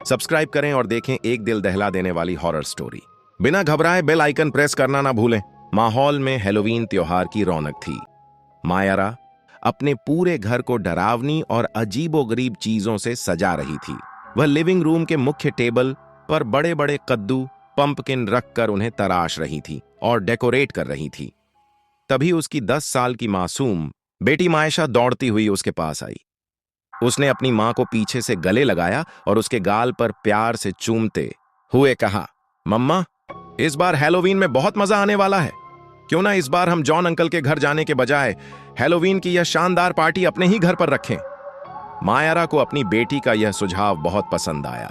Subscribe करें और देखें एक दिल दहला देने वाली हॉरर स्टोरी। बिना घबराए बेल आइकन प्रेस करना ना भूलें। माहौल में हैलोवीन त्योहार की रौनक थी। मायरा अपने पूरे घर को डरावनी और अजीबोगरीब चीजों से सजा रही थी। वह लिविंग रूम के मुख्य टेबल पर बड़े बड़े कद्दू पंपकिन रखकर उन्हें तराश रही थी और डेकोरेट कर रही थी। तभी उसकी 10 साल की मासूम बेटी मायशा दौड़ती हुई उसके पास आई। उसने अपनी मां को पीछे से गले लगाया और उसके गाल पर प्यार से चूमते हुए कहा, मम्मा, इस बार हैलोवीन में बहुत मजा आने वाला है। क्यों ना इस बार हम जॉन अंकल के घर जाने के बजाय हैलोवीन की यह शानदार पार्टी अपने ही घर पर रखें। मायरा को अपनी बेटी का यह सुझाव बहुत पसंद आया।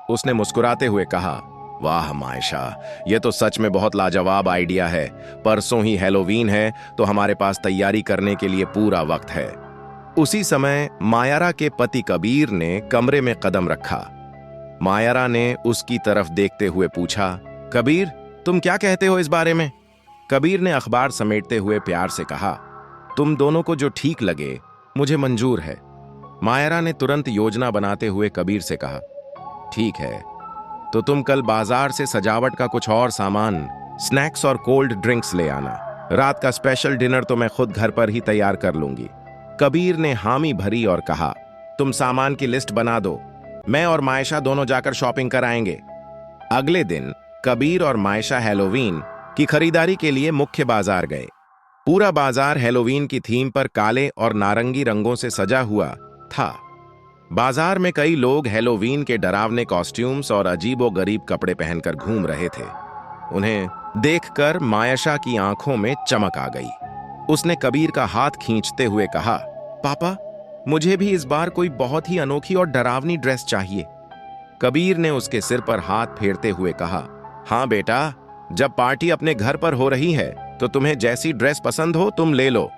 उसने मुस्कुराते हुए कहा, वाह मायशा, यह तो सच में बहुत लाजवाब आइडिया है। परसों ही हैलोवीन है तो हमारे पास तैयारी करने के लिए पूरा वक्त है। उसी समय मायरा के पति कबीर ने कमरे में कदम रखा। मायरा ने उसकी तरफ देखते हुए पूछा, कबीर, तुम क्या कहते हो इस बारे में? कबीर ने अखबार समेटते हुए प्यार से कहा, तुम दोनों को जो ठीक लगे मुझे मंजूर है। मायरा ने तुरंत योजना बनाते हुए कबीर से कहा, ठीक है, तो तुम कल बाजार से सजावट का कुछ और सामान, स्नैक्स और कोल्ड ड्रिंक्स ले आना। रात का स्पेशल डिनर तो मैं खुद घर पर ही तैयार कर लूंगी। कबीर ने हामी भरी और कहा, तुम सामान की लिस्ट बना दो, मैं और मायशा दोनों जाकर शॉपिंग कर आएंगे। अगले दिन कबीर और मायशा हैलोवीन की खरीदारी के लिए मुख्य बाजार गए। पूरा बाजार हैलोवीन की थीम पर काले और नारंगी रंगों से सजा हुआ था। बाजार में कई लोग हैलोवीन के डरावने कॉस्ट्यूम्स और अजीबोगरीब कपड़े पहनकर घूम रहे थे। उन्हें देखकर मायशा की आंखों में चमक आ गई। उसने कबीर का हाथ खींचते हुए कहा, पापा, मुझे भी इस बार कोई बहुत ही अनोखी और डरावनी ड्रेस चाहिए। कबीर ने उसके सिर पर हाथ फेरते हुए कहा, हाँ बेटा, जब पार्टी अपने घर पर हो रही है तो तुम्हें जैसी ड्रेस पसंद हो तुम ले लो।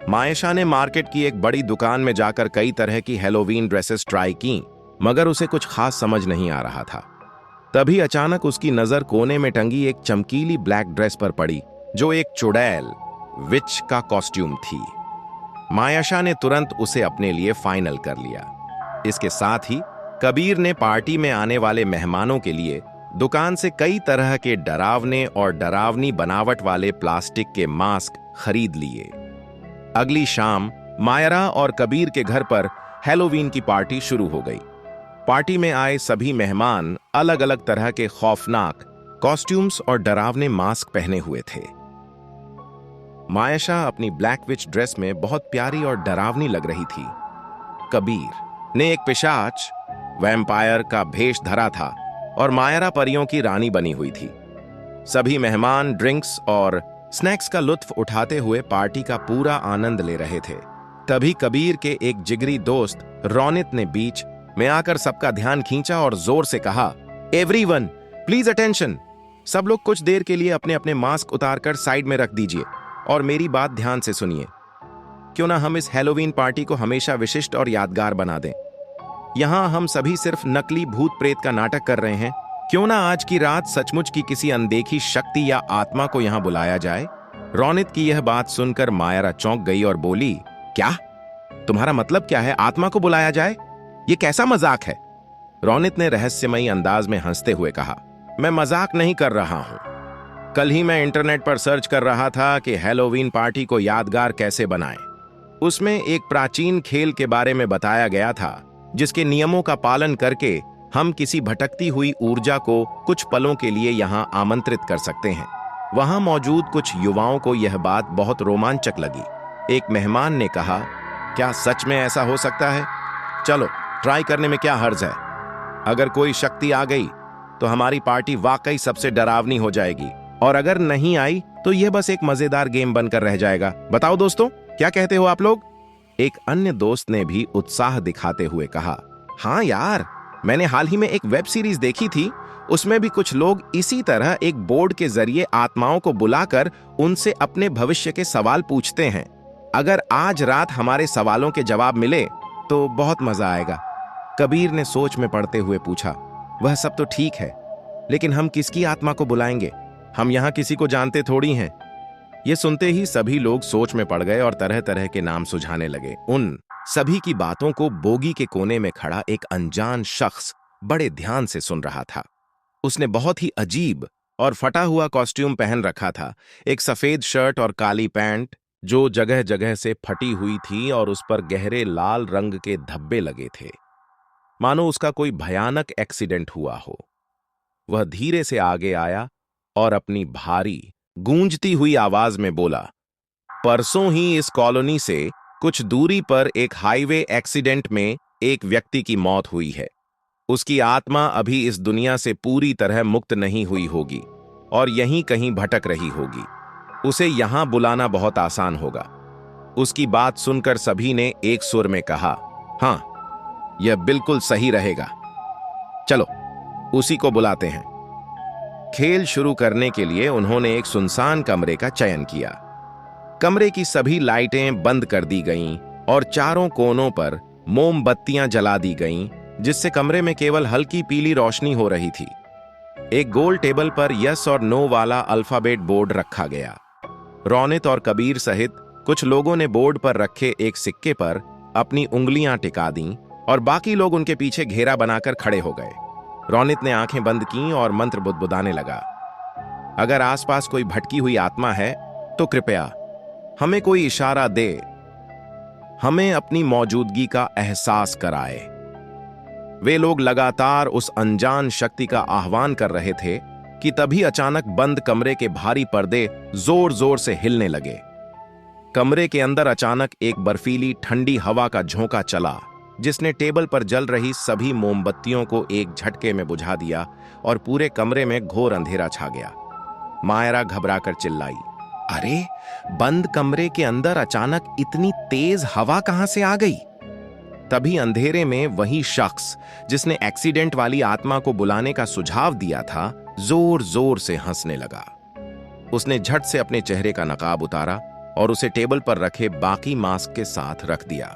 मायशा ने मार्केट की एक बड़ी दुकान में जाकर कई तरह की हैलोवीन ड्रेसेस ट्राई की, मगर उसे कुछ खास समझ नहीं आ रहा था। तभी अचानक उसकी नजर कोने में टंगी एक चमकीली ब्लैक ड्रेस पर पड़ी, जो एक चुड़ैल विच का कॉस्ट्यूम थी। मायशा ने तुरंत उसे अपने लिए फाइनल कर लिया। इसके साथ ही कबीर ने पार्टी में आने वाले मेहमानों के लिए दुकान से कई तरह के डरावने और डरावनी बनावट वाले प्लास्टिक के मास्क खरीद लिए। अगली शाम मायरा और कबीर के घर पर हैलोवीन की पार्टी शुरू हो गई। पार्टी में आए सभी मेहमान अलग अलग तरह के खौफनाक कॉस्ट्यूम्स और डरावने मास्क पहने हुए थे। मायशा अपनी ब्लैक विच ड्रेस में बहुत प्यारी और डरावनी लग रही थी। कबीर ने एक पिशाच वैम्पायर का भेष धरा था और मायरा परियों की रानी बनी हुई थी। सभी मेहमान ड्रिंक्स और स्नैक्स का लुत्फ उठाते हुए पार्टी का पूरा आनंद ले रहे थे। तभी कबीर के एक जिगरी दोस्त रौनित ने बीच में आकर सबका ध्यान खींचा और जोर से कहा, एवरीवन प्लीज अटेंशन। सब लोग कुछ देर के लिए अपने अपने मास्क उतारकर साइड में रख दीजिए और मेरी बात ध्यान से सुनिए। क्यों ना हम इस हैलोवीन पार्टी को हमेशा विशिष्ट और यादगार बना दें। यहां हम सभी सिर्फ नकली भूत प्रेत का नाटक कर रहे हैं। क्यों ना आज की रात सचमुच की किसी अनदेखी शक्ति या आत्मा को यहां बुलाया जाए। रौनित की यह बात सुनकर मायरा चौंक गई और बोली, क्या? तुम्हारा मतलब क्या है, आत्मा को बुलाया जाए? ये कैसा मजाक है? रौनित ने रहस्यमयी अंदाज में हंसते हुए कहा, मैं मजाक नहीं कर रहा हूं। कल ही मैं इंटरनेट पर सर्च कर रहा था कि हैलोवीन पार्टी को यादगार कैसे बनाएं। उसमें एक प्राचीन खेल के बारे में बताया गया था, जिसके नियमों का पालन करके हम किसी भटकती हुई ऊर्जा को कुछ पलों के लिए यहां आमंत्रित कर सकते हैं। वहां मौजूद कुछ युवाओं को यह बात बहुत रोमांचक लगी। एक मेहमान ने कहा, क्या सच में ऐसा हो सकता है? चलो ट्राई करने में क्या हर्ज है। अगर कोई शक्ति आ गई तो हमारी पार्टी वाकई सबसे डरावनी हो जाएगी, और अगर नहीं आई तो यह बस एक मजेदार गेम बनकर रह जाएगा। बताओ दोस्तों, क्या कहते हो आप लोग? एक अन्य दोस्त ने भी उत्साह दिखाते हुए कहा, हाँ यार, मैंने हाल ही में एक वेब सीरीज देखी थी। उसमें भी कुछ लोग इसी तरह एक बोर्ड के जरिए आत्माओं को बुलाकर उनसे अपने भविष्य के सवाल पूछते हैं। अगर आज रात हमारे सवालों के जवाब मिले तो बहुत मजा आएगा। कबीर ने सोच में पड़ते हुए पूछा, वह सब तो ठीक है, लेकिन हम किसकी आत्मा को बुलाएंगे? हम यहाँ किसी को जानते थोड़ी हैं। ये सुनते ही सभी लोग सोच में पड़ गए और तरह तरह के नाम सुझाने लगे। उन सभी की बातों को बोगी के कोने में खड़ा एक अनजान शख्स बड़े ध्यान से सुन रहा था। उसने बहुत ही अजीब और फटा हुआ कॉस्ट्यूम पहन रखा था, एक सफेद शर्ट और काली पैंट जो जगह जगह से फटी हुई थी और उस पर गहरे लाल रंग के धब्बे लगे थे, मानो उसका कोई भयानक एक्सीडेंट हुआ हो। वह धीरे से आगे आया और अपनी भारी गूंजती हुई आवाज में बोला, परसों ही इस कॉलोनी से कुछ दूरी पर एक हाईवे एक्सीडेंट में एक व्यक्ति की मौत हुई है। उसकी आत्मा अभी इस दुनिया से पूरी तरह मुक्त नहीं हुई होगी और यहीं कहीं भटक रही होगी। उसे यहां बुलाना बहुत आसान होगा। उसकी बात सुनकर सभी ने एक सुर में कहा, हाँ, यह बिल्कुल सही रहेगा। चलो, उसी को बुलाते हैं। खेल शुरू करने के लिए उन्होंने एक सुनसान कमरे का चयन किया। कमरे की सभी लाइटें बंद कर दी गईं और चारों कोनों पर मोमबत्तियां जला दी गईं, जिससे कमरे में केवल हल्की पीली रोशनी हो रही थी। एक गोल टेबल पर यस और नो वाला अल्फाबेट बोर्ड रखा गया। रौनित और कबीर सहित कुछ लोगों ने बोर्ड पर रखे एक सिक्के पर अपनी उंगलियां टिका दीं और बाकी लोग उनके पीछे घेरा बनाकर खड़े हो गए। रौनित ने आंखें बंद कीं और मंत्र बुदबुदाने लगा, अगर आसपास कोई भटकी हुई आत्मा है तो कृपया हमें कोई इशारा दे, हमें अपनी मौजूदगी का एहसास कराए। वे लोग लगातार उस अनजान शक्ति का आह्वान कर रहे थे कि तभी अचानक बंद कमरे के भारी पर्दे जोर जोर से हिलने लगे। कमरे के अंदर अचानक एक बर्फीली ठंडी हवा का झोंका चला, जिसने टेबल पर जल रही सभी मोमबत्तियों को एक झटके में बुझा दिया और पूरे कमरे में घोर अंधेरा छा गया। मायरा घबराकर चिल्लाई, अरे, बंद कमरे के अंदर अचानक इतनी तेज हवा कहां से आ गई? तभी अंधेरे में वही शख्स जिसने एक्सीडेंट वाली आत्मा को बुलाने का सुझाव दिया था, जोर जोर से हंसने लगा। उसने झट से अपने चेहरे का नकाब उतारा और उसे टेबल पर रखे बाकी मास्क के साथ रख दिया।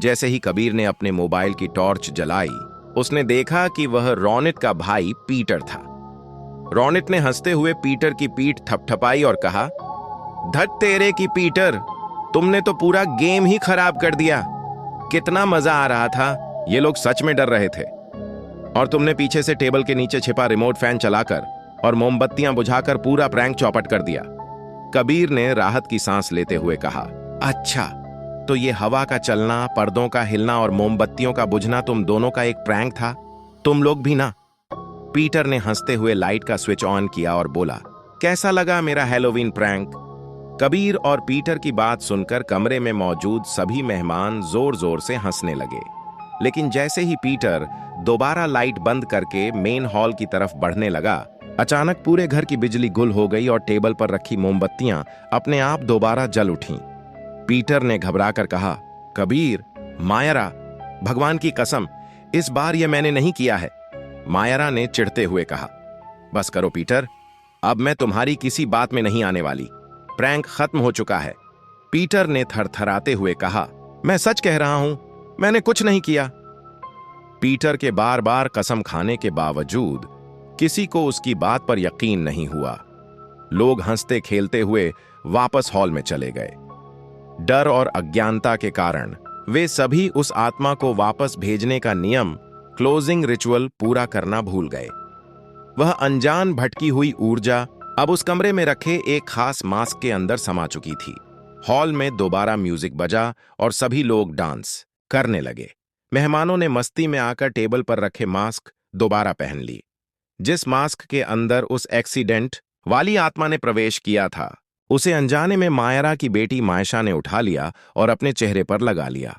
जैसे ही कबीर ने अपने मोबाइल की टॉर्च जलाई, उसने देखा कि वह रौनित का भाई पीटर था। रौनित ने हंसते हुए पीटर की पीठ थपथपाई और कहा, धत तेरे की पीटर, तुमने तो पूरा गेम ही खराब कर दिया। कितना मजा आ रहा था, ये लोग सच में डर रहे थे। और तुमने पीछे से टेबल के नीचे छिपा रिमोट फैन चलाकर और मोमबत्तियां बुझाकर पूरा प्रैंक चौपट कर दिया। कबीर ने राहत की सांस लेते हुए कहा, अच्छा, तो ये हवा का चलना, पर्दों का हिलना और मोमबत्तियों का बुझना तुम दोनों का एक प्रैंक था? तुम लोग भी ना? पीटर ने हंसते हुए लाइट का स्विच ऑन किया और बोला, कैसा लगा मेरा हैलोवीन प्रैंक? कबीर और पीटर की बात सुनकर कमरे में मौजूद सभी मेहमान जोर जोर से हंसने लगे। लेकिन जैसे ही पीटर दोबारा लाइट बंद करके मेन हॉल की तरफ बढ़ने लगा, अचानक पूरे घर की बिजली गुल हो गई और टेबल पर रखी मोमबत्तियां अपने आप दोबारा जल उठीं। पीटर ने घबराकर कहा, कबीर, मायरा, भगवान की कसम, इस बार यह मैंने नहीं किया है। मायरा ने चिढ़ते हुए कहा, बस करो पीटर, अब मैं तुम्हारी किसी बात में नहीं आने वाली। प्रैंक खत्म हो चुका है। पीटर ने थरथराते हुए कहा, मैं सच कह रहा हूं, मैंने कुछ नहीं किया। पीटर के बार बार कसम खाने के बावजूद किसी को उसकी बात पर यकीन नहीं हुआ। लोग हंसते खेलते हुए वापस हॉल में चले गए। डर और अज्ञानता के कारण वे सभी उस आत्मा को वापस भेजने का नियम, क्लोजिंग रिचुअल पूरा करना भूल गए। वह अनजान भटकी हुई ऊर्जा अब उस कमरे में रखे एक खास मास्क के अंदर समा चुकी थी। हॉल में दोबारा म्यूजिक बजा और सभी लोग डांस करने लगे। मेहमानों ने मस्ती में आकर टेबल पर रखे मास्क दोबारा पहन ली। जिस मास्क के अंदर उस एक्सीडेंट वाली आत्मा ने प्रवेश किया था, उसे अनजाने में मायरा की बेटी मायशा ने उठा लिया और अपने चेहरे पर लगा लिया।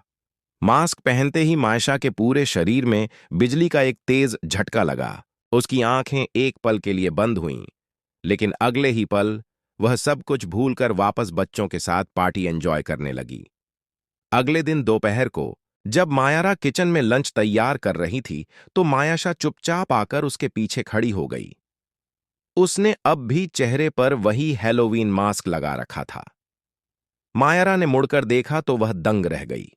मास्क पहनते ही मायशा के पूरे शरीर में बिजली का एक तेज झटका लगा। उसकी आंखें एक पल के लिए बंद हुईं, लेकिन अगले ही पल वह सब कुछ भूलकर वापस बच्चों के साथ पार्टी एंजॉय करने लगी। अगले दिन दोपहर को जब मायरा किचन में लंच तैयार कर रही थी, तो मायाशा चुपचाप आकर उसके पीछे खड़ी हो गई। उसने अब भी चेहरे पर वही हैलोवीन मास्क लगा रखा था। मायरा ने मुड़कर देखा तो वह दंग रह गई।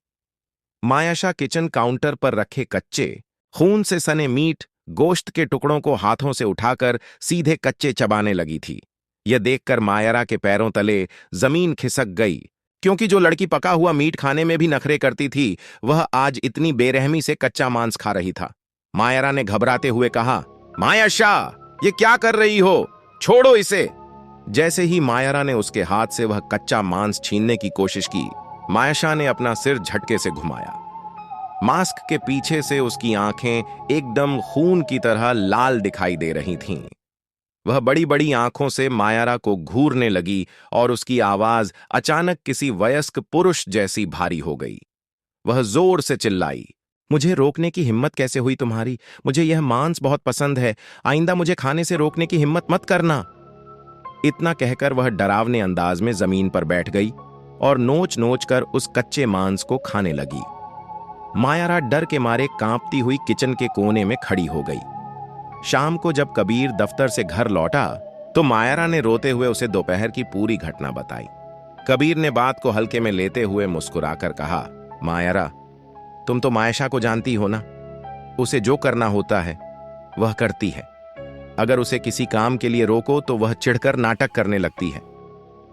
मायाशा किचन काउंटर पर रखे कच्चे, खून से सने मीट, गोश्त के टुकड़ों को हाथों से उठाकर सीधे कच्चे चबाने लगी थी। यह देखकर मायरा के पैरों तले जमीन खिसक गई, क्योंकि जो लड़की पका हुआ मीट खाने में भी नखरे करती थी, वह आज इतनी बेरहमी से कच्चा मांस खा रही था। मायरा ने घबराते हुए कहा, मायाशा, ये क्या कर रही हो? छोड़ो इसे। जैसे ही मायरा ने उसके हाथ से वह कच्चा मांस छीनने की कोशिश की, मायाशा ने अपना सिर झटके से घुमाया। मास्क के पीछे से उसकी आंखें एकदम खून की तरह लाल दिखाई दे रही थीं। वह बड़ी बड़ी आंखों से मायरा को घूरने लगी और उसकी आवाज अचानक किसी वयस्क पुरुष जैसी भारी हो गई। वह जोर से चिल्लाई, मुझे रोकने की हिम्मत कैसे हुई तुम्हारी? मुझे यह मांस बहुत पसंद है। आइंदा मुझे खाने से रोकने की हिम्मत मत करना। इतना कहकर वह डरावने अंदाज में जमीन पर बैठ गई और नोच नोच कर उस कच्चे मांस को खाने लगी। मायरा डर के मारे कांपती हुई किचन के कोने में खड़ी हो गई। शाम को जब कबीर दफ्तर से घर लौटा तो मायरा ने रोते हुए उसे दोपहर की पूरी घटना बताई। कबीर ने बात को हल्के में लेते हुए मुस्कुराकर कहा, मायरा, तुम तो मायशा को जानती हो ना। उसे जो करना होता है वह करती है। अगर उसे किसी काम के लिए रोको तो वह चिढ़कर नाटक करने लगती है।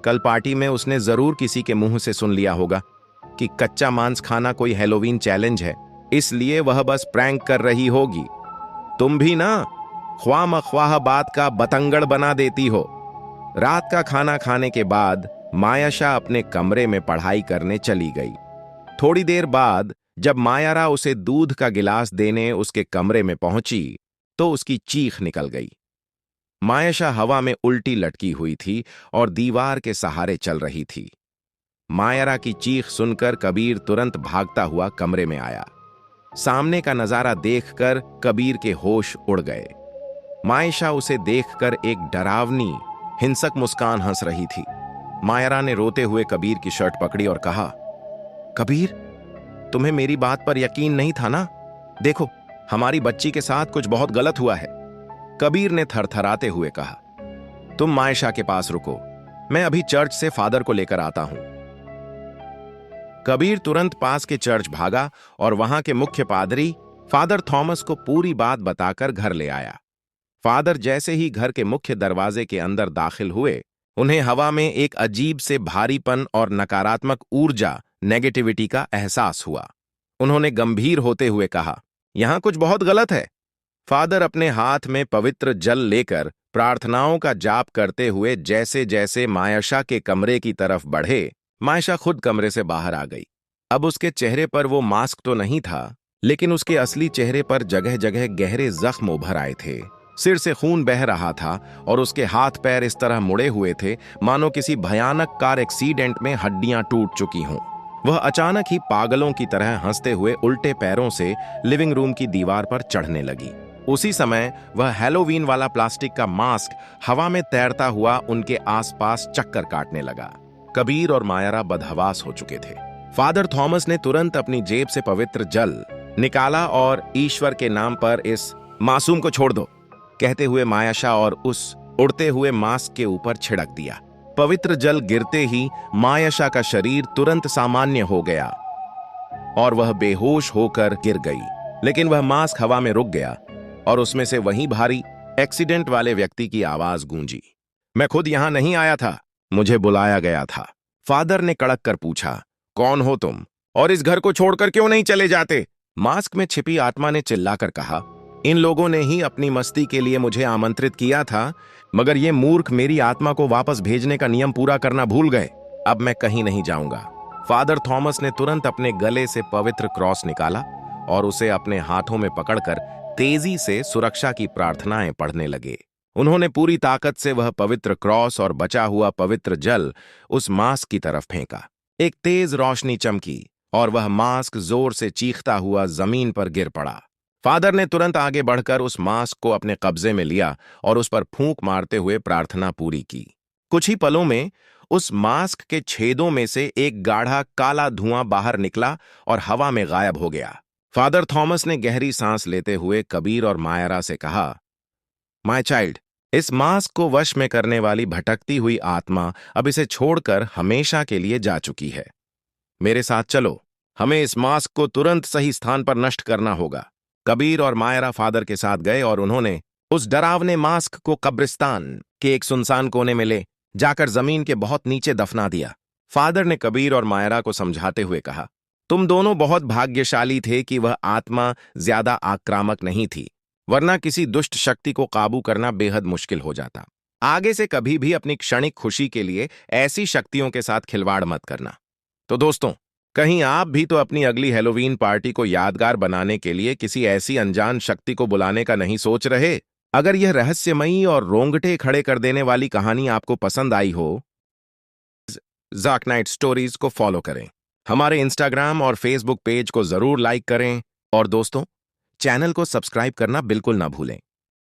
कल पार्टी में उसने जरूर किसी के मुंह से सुन लिया होगा कि कच्चा मांस खाना कोई हैलोवीन चैलेंज है, इसलिए वह बस प्रैंक कर रही होगी। तुम भी ना ख्वाह बात का बतंगड़ बना देती हो। रात का खाना खाने के बाद मायाशा अपने कमरे में पढ़ाई करने चली गई। थोड़ी देर बाद जब मायरा उसे दूध का गिलास देने उसके कमरे में पहुंची तो उसकी चीख निकल गई। मायाशा हवा में उल्टी लटकी हुई थी और दीवार के सहारे चल रही थी। मायरा की चीख सुनकर कबीर तुरंत भागता हुआ कमरे में आया। सामने का नजारा देखकर कबीर के होश उड़ गए। मायशा उसे देखकर एक डरावनी, हिंसक मुस्कान हंस रही थी। मायरा ने रोते हुए कबीर की शर्ट पकड़ी और कहा, कबीर, तुम्हें मेरी बात पर यकीन नहीं था ना? देखो, हमारी बच्ची के साथ कुछ बहुत गलत हुआ है। कबीर ने थरथराते हुए कहा, तुम मायशा के पास रुको, मैं अभी चर्च से फादर को लेकर आता हूं। कबीर तुरंत पास के चर्च भागा और वहां के मुख्य पादरी फादर थॉमस को पूरी बात बताकर घर ले आया। फादर जैसे ही घर के मुख्य दरवाजे के अंदर दाखिल हुए, उन्हें हवा में एक अजीब से भारीपन और नकारात्मक ऊर्जा, नेगेटिविटी का एहसास हुआ। उन्होंने गंभीर होते हुए कहा, यहां कुछ बहुत गलत है। फादर अपने हाथ में पवित्र जल लेकर प्रार्थनाओं का जाप करते हुए जैसे जैसे मायाशा के कमरे की तरफ बढ़े, मायशा खुद कमरे से बाहर आ गई। अब उसके चेहरे पर वो मास्क तो नहीं था, लेकिन उसके असली चेहरे पर जगह जगह गहरे जख्म उभर आए थे। सिर से खून बह रहा था और उसके हाथ पैर इस तरह मुड़े हुए थे मानो किसी भयानक कार एक्सीडेंट में हड्डियां टूट चुकी हों। वह अचानक ही पागलों की तरह हंसते हुए उल्टे पैरों से लिविंग रूम की दीवार पर चढ़ने लगी। उसी समय वह हैलोवीन वाला प्लास्टिक का मास्क हवा में तैरता हुआ उनके आसपास चक्कर काटने लगा। कबीर और मायरा बदहवास हो चुके थे। फादर थॉमस ने तुरंत अपनी जेब से पवित्र जल निकाला और ईश्वर के नाम पर इस मासूम को छोड़ दो कहते हुए मायाशा और उस उड़ते हुए मास्क के ऊपर छिड़क दिया। पवित्र जल गिरते ही मायाशा का शरीर तुरंत सामान्य हो गया और वह बेहोश होकर गिर गई, लेकिन वह मास्क हवा में रुक गया और उसमें से वही भारी एक्सीडेंट वाले व्यक्ति की आवाज गूंजी, मैं खुद यहां नहीं आया था, मुझे बुलाया गया था। फादर ने कड़क कर पूछा, कौन हो तुम और इस घर को छोड़कर क्यों नहीं चले जाते? मास्क में छिपी आत्मा ने चिल्लाकर कहा, इन लोगों ने ही अपनी मस्ती के लिए मुझे आमंत्रित किया था, मगर ये मूर्ख मेरी आत्मा को वापस भेजने का नियम पूरा करना भूल गए। अब मैं कहीं नहीं जाऊंगा। फादर थॉमस ने तुरंत अपने गले से पवित्र क्रॉस निकाला और उसे अपने हाथों में पकड़कर तेजी से सुरक्षा की प्रार्थनाएं पढ़ने लगे। उन्होंने पूरी ताकत से वह पवित्र क्रॉस और बचा हुआ पवित्र जल उस मास्क की तरफ फेंका। एक तेज रोशनी चमकी और वह मास्क जोर से चीखता हुआ जमीन पर गिर पड़ा। फादर ने तुरंत आगे बढ़कर उस मास्क को अपने कब्जे में लिया और उस पर फूंक मारते हुए प्रार्थना पूरी की। कुछ ही पलों में उस मास्क के छेदों में से एक गाढ़ा काला धुआं बाहर निकला और हवा में गायब हो गया। फादर थॉमस ने गहरी सांस लेते हुए कबीर और मायरा से कहा, माय चाइल्ड, इस मास्क को वश में करने वाली भटकती हुई आत्मा अब इसे छोड़कर हमेशा के लिए जा चुकी है। मेरे साथ चलो, हमें इस मास्क को तुरंत सही स्थान पर नष्ट करना होगा। कबीर और मायरा फादर के साथ गए और उन्होंने उस डरावने मास्क को कब्रिस्तान के एक सुनसान कोने में ले जाकर जमीन के बहुत नीचे दफना दिया। फादर ने कबीर और मायरा को समझाते हुए कहा, तुम दोनों बहुत भाग्यशाली थे कि वह आत्मा ज्यादा आक्रामक नहीं थी, वरना किसी दुष्ट शक्ति को काबू करना बेहद मुश्किल हो जाता। आगे से कभी भी अपनी क्षणिक खुशी के लिए ऐसी शक्तियों के साथ खिलवाड़ मत करना। तो दोस्तों, कहीं आप भी तो अपनी अगली हैलोवीन पार्टी को यादगार बनाने के लिए किसी ऐसी अनजान शक्ति को बुलाने का नहीं सोच रहे? अगर यह रहस्यमयी और रोंगटे खड़े कर देने वाली कहानी आपको पसंद आई हो, जाक नाइट स्टोरीज को फॉलो करें, हमारे इंस्टाग्राम और फेसबुक पेज को जरूर लाइक करें और दोस्तों, चैनल को सब्सक्राइब करना बिल्कुल ना भूलें।